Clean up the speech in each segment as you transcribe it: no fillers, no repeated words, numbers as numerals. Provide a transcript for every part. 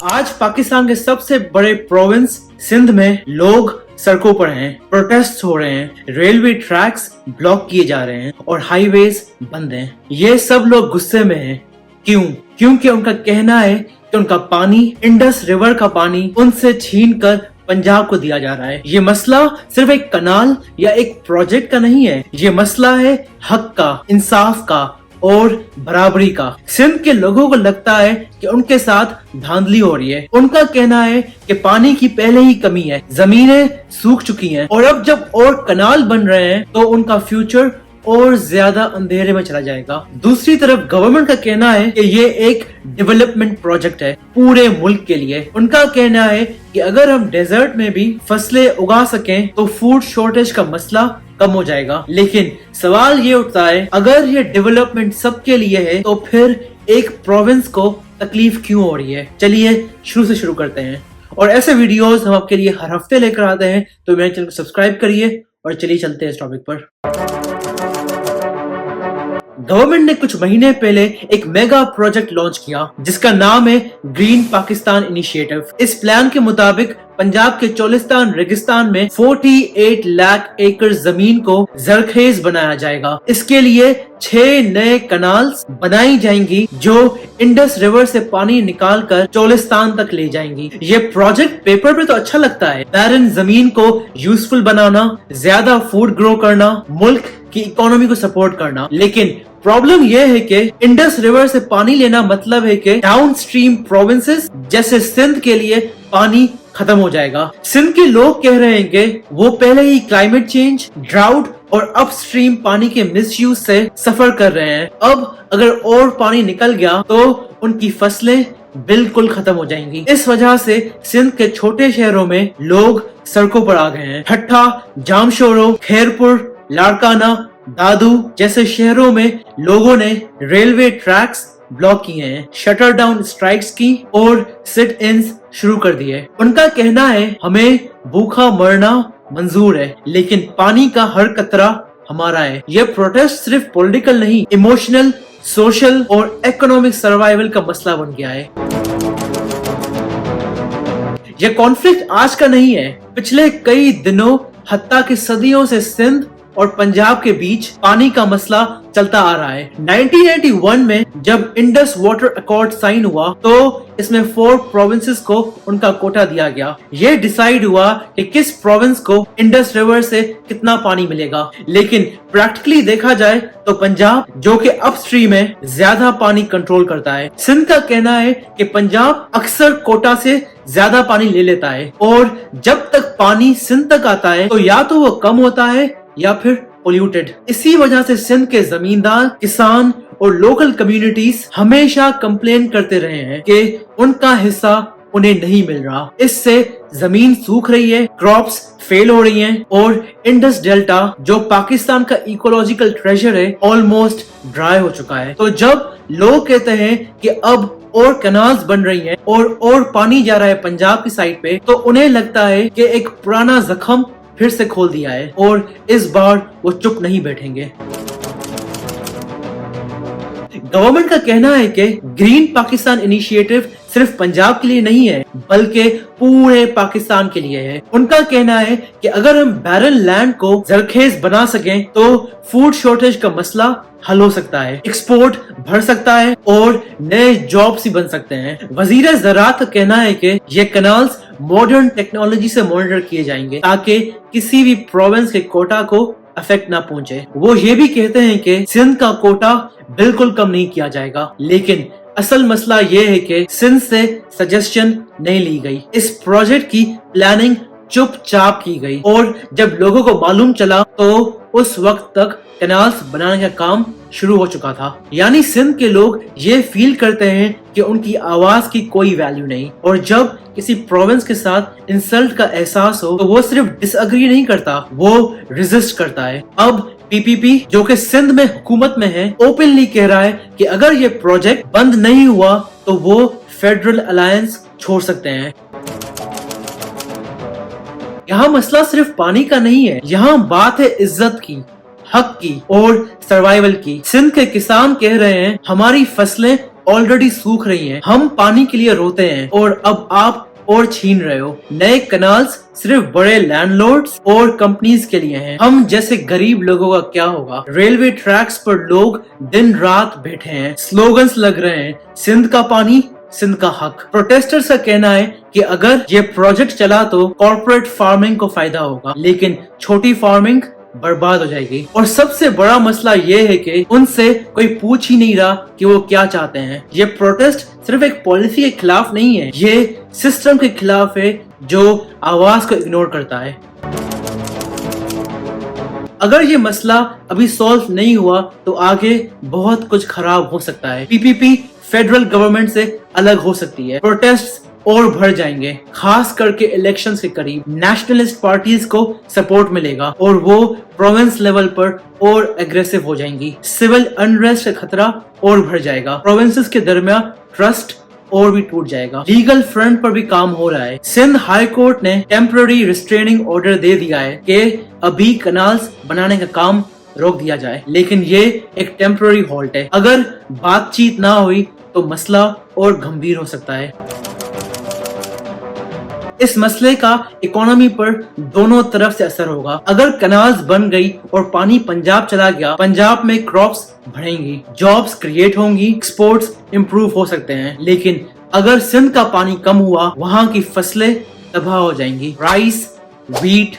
आज पाकिस्तान के सबसे बड़े प्रोविंस सिंध में लोग सड़कों पर हैं, प्रोटेस्ट हो रहे हैं, रेलवे ट्रैक्स ब्लॉक किए जा रहे हैं और हाईवेज बंद हैं। ये सब लोग गुस्से में हैं। क्यों? क्योंकि उनका कहना है कि उनका पानी, इंडस रिवर का पानी उनसे छीनकर पंजाब को दिया जा रहा है। ये मसला सिर्फ एक कनाल या एक प्रोजेक्ट का नहीं है, ये मसला है हक का, इंसाफ का और बराबरी का। सिंध के लोगों को लगता है कि उनके साथ धांधली हो रही है। उनका कहना है कि पानी की पहले ही कमी है, जमीनें सूख चुकी हैं और अब जब और कनाल बन रहे हैं तो उनका फ्यूचर और ज्यादा अंधेरे में चला जाएगा। दूसरी तरफ गवर्नमेंट का कहना है कि ये एक डेवलपमेंट प्रोजेक्ट है पूरे मुल्क के लिए। उनका कहना है कि अगर हम डेजर्ट में भी फसलें उगा सकें तो फूड शॉर्टेज का मसला कम हो जाएगा। लेकिन सवाल ये उठता है, अगर ये डेवलपमेंट सबके लिए है तो फिर एक प्रोविंस को तकलीफ क्यों हो रही है? चलिए शुरू से शुरू करते हैं और ऐसे वीडियोस हम आपके लिए हर हफ्ते लेकर आते हैं, तो मेरे चैनल को सब्सक्राइब करिए और चलिए चलते हैं इस टॉपिक पर। गवर्नमेंट ने कुछ महीने पहले एक मेगा प्रोजेक्ट लॉन्च किया जिसका नाम है ग्रीन पाकिस्तान इनिशिएटिव। इस प्लान के मुताबिक पंजाब के चोलिस्तान रेगिस्तान में 48 लाख एकड़ जमीन को जरखेज बनाया जाएगा। इसके लिए 6 नए कनाल्स बनाई जाएंगी जो इंडस रिवर से पानी निकालकर चोलिस्तान तक ले जाएंगी। ये प्रोजेक्ट पेपर पे तो अच्छा लगता है, बैरन जमीन को यूजफुल बनाना, ज्यादा फूड ग्रो करना, मुल्क की इकोनॉमी को सपोर्ट करना। लेकिन प्रॉब्लम यह है कि इंडस रिवर से पानी लेना मतलब है कि डाउन स्ट्रीम प्रोविंसेस जैसे सिंध के लिए पानी खत्म हो जाएगा। सिंध के लोग कह रहे हैं कि वो पहले ही क्लाइमेट चेंज, ड्राउट और अपस्ट्रीम पानी के मिसयूज से सफर कर रहे हैं। अब अगर और पानी निकल गया तो उनकी फसलें बिल्कुल खत्म हो जाएंगी। इस वजह से सिंध के छोटे शहरों में लोग सड़कों पर आ गए हैं। ठट्ठा, जामशोरो, खैरपुर, लाड़काना, दादू जैसे शहरों में लोगों ने रेलवे ट्रैक्स ब्लॉक किए हैं, शटर डाउन स्ट्राइक्स की और सिट इन्स शुरू कर दिए। उनका कहना है हमें भूखा मरना मंजूर है लेकिन पानी का हर कतरा हमारा है। यह प्रोटेस्ट सिर्फ पॉलिटिकल नहीं, इमोशनल, सोशल और इकोनॉमिक सर्वाइवल का मसला बन गया है। यह कॉन्फ्लिक्ट आज का नहीं है, पिछले कई दिनों हत्ता की सदियों से सिंध और पंजाब के बीच पानी का मसला चलता आ रहा है। 1981 में जब इंडस वाटर अकॉर्ड साइन हुआ तो इसमें 4 प्रोविंसेस को उनका कोटा दिया गया। ये डिसाइड हुआ कि किस प्रोविंस को इंडस रिवर से कितना पानी मिलेगा। लेकिन प्रैक्टिकली देखा जाए तो पंजाब, जो कि अपस्ट्रीम है, ज्यादा पानी कंट्रोल करता है। सिंध का कहना है कि पंजाब अक्सर कोटा से ज्यादा पानी ले लेता है और जब तक पानी सिंध तक आता है तो या तो वो कम होता है या फिर पोल्यूटेड। इसी वजह से सिंध के जमींदार, किसान और लोकल कम्युनिटीज हमेशा कंप्लेन करते रहे हैं कि उनका हिस्सा उन्हें नहीं मिल रहा। इससे जमीन सूख रही है, क्रॉप्स फेल हो रही हैं और इंडस डेल्टा, जो पाकिस्तान का इकोलॉजिकल ट्रेजर है, ऑलमोस्ट ड्राई हो चुका है। तो जब लोग कहते हैं कि अब और कैनाल्स बन रही हैं और पानी जा रहा है पंजाब की साइड पे, तो उन्हें लगता है कि एक पुराना जख्म फिर से खोल दिया है और इस बार वो चुप नहीं बैठेंगे। गवर्नमेंट का कहना है कि ग्रीन पाकिस्तान इनिशिएटिव सिर्फ पंजाब के लिए नहीं है बल्कि पूरे पाकिस्तान के लिए है। उनका कहना है कि अगर हम बैरन लैंड को जरखेज बना सकें तो फूड शॉर्टेज का मसला हल हो सकता है, एक्सपोर्ट बढ़ सकता है और नए जॉब्स ही बन सकते हैं। वजीर ज़राअत का कहना है कि ये कैनाल्स मॉडर्न टेक्नोलॉजी से मॉनिटर किए जाएंगे ताकि किसी भी प्रोविंस के कोटा को अफेक्ट ना पहुंचे। वो ये भी कहते हैं कि सिंध का कोटा बिल्कुल कम नहीं किया जाएगा, लेकिन असल मसला ये है कि सिंध से सजेशन नहीं ली गई। इस प्रोजेक्ट की प्लानिंग चुपचाप की गई और जब लोगों को मालूम चला तो उस वक्त तक कैनाल्स बनाने का काम शुरू हो चुका था। यानी सिंध के लोग ये फील करते हैं कि उनकी आवाज की कोई वैल्यू नहीं और जब किसी प्रोविंस के साथ इंसल्ट का एहसास हो तो वो सिर्फ डिसएग्री नहीं करता, वो रेजिस्ट करता है। अब पीपीपी, जो कि सिंध में हुकूमत में है, ओपनली कह रहा है कि अगर ये प्रोजेक्ट बंद नहीं हुआ तो वो फेडरल अलायंस छोड़ सकते हैं। यहाँ मसला सिर्फ पानी का नहीं है, यहाँ बात है इज्जत की, हक की और सर्वाइवल की। सिंध के किसान कह रहे हैं हमारी फसलें ऑलरेडी सूख रही हैं। हम पानी के लिए रोते हैं और अब आप और छीन रहे हो। नए कनाल्स सिर्फ बड़े लैंडलॉर्ड्स और कंपनीज के लिए हैं। हम जैसे गरीब लोगों का क्या होगा? रेलवे ट्रैक्स पर लोग दिन रात बैठे हैं, स्लोगन्स लग रहे हैं, सिंध का पानी, सिंध का हक। प्रोटेस्टर्स का कहना है कि अगर ये प्रोजेक्ट चला तो कॉर्पोरेट फार्मिंग को फायदा होगा, लेकिन छोटी फार्मिंग बर्बाद हो जाएगी। और सबसे बड़ा मसला ये है कि उनसे कोई पूछ ही नहीं रहा कि वो क्या चाहते हैं। ये प्रोटेस्ट सिर्फ एक पॉलिसी के खिलाफ नहीं है, ये सिस्टम के खिलाफ है जो आवाज को इग्नोर करता है। अगर ये मसला अभी सॉल्व नहीं हुआ तो आगे बहुत कुछ खराब हो सकता है। पीपीपी फेडरल गवर्नमेंट से अलग हो सकती है, प्रोटेस्ट और बढ़ जाएंगे, खास करके इलेक्शंस के करीब। नेशनलिस्ट पार्टीज को सपोर्ट मिलेगा और वो प्रोविंस लेवल पर और एग्रेसिव हो जाएंगी। सिविल अनरेस्ट का खतरा और बढ़ जाएगा, प्रोविंसेस के दरमियान ट्रस्ट और भी टूट जाएगा। लीगल फ्रंट पर भी काम हो रहा है। सिंध हाई कोर्ट ने टेम्पररी रिस्ट्रेनिंग ऑर्डर दे दिया है कि अभी कनाल्स बनाने का काम रोक दिया जाए, लेकिन ये एक टेम्पररी हॉल्ट है। अगर बातचीत ना हुई तो मसला और गंभीर हो सकता है। इस मसले का इकोनॉमी पर दोनों तरफ से असर होगा। अगर कनाल्स बन गई और पानी पंजाब चला गया, पंजाब में क्रॉप्स बढ़ेंगी, जॉब्स क्रिएट होंगी, एक्सपोर्ट्स इंप्रूव हो सकते हैं। लेकिन अगर सिंध का पानी कम हुआ, वहां की फसलें तबाह हो जाएंगी। राइस, व्हीट,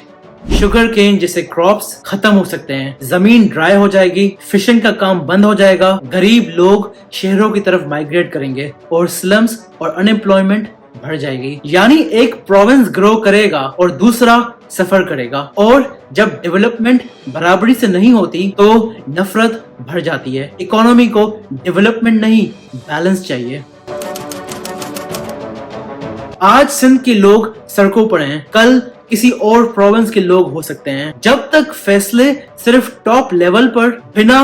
शुगर केन जैसे क्रॉप्स खत्म हो सकते हैं, जमीन ड्राई हो जाएगी, फिशिंग का काम बंद हो जाएगा, गरीब लोग शहरों की तरफ माइग्रेट करेंगे और स्लम्स और अनएम्प्लॉयमेंट बढ़ जाएगी। यानी एक प्रोविंस ग्रो करेगा और दूसरा सफर करेगा। और जब डेवलपमेंट बराबरी से नहीं होती तो नफरत बढ़ जाती है। इकोनॉमी को डेवलपमेंट नहीं, बैलेंस चाहिए। आज सिंध के लोग सड़कों पर हैं, कल किसी और प्रोविंस के लोग हो सकते हैं। जब तक फैसले सिर्फ टॉप लेवल पर बिना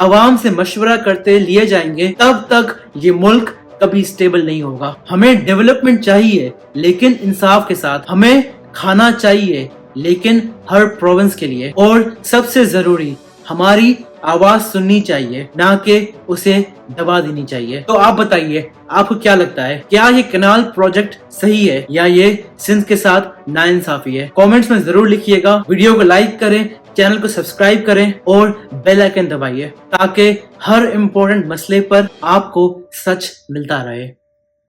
आवाम से मशवरा करते लिए जाएंगे, तब तक ये मुल्क कभी स्टेबल नहीं होगा। हमें डेवलपमेंट चाहिए लेकिन इंसाफ के साथ, हमें खाना चाहिए लेकिन हर प्रोविंस के लिए, और सबसे जरूरी हमारी आवाज सुननी चाहिए, ना कि उसे दबा देनी चाहिए। तो आप बताइए, आपको क्या लगता है? क्या ये कैनाल प्रोजेक्ट सही है या ये सिंध के साथ नाइंसाफी है? कमेंट्स में जरूर लिखिएगा। वीडियो को लाइक करें, चैनल को सब्सक्राइब करें और बेल आइकन दबाइए ताकि हर इम्पोर्टेंट मसले पर आपको सच मिलता रहे।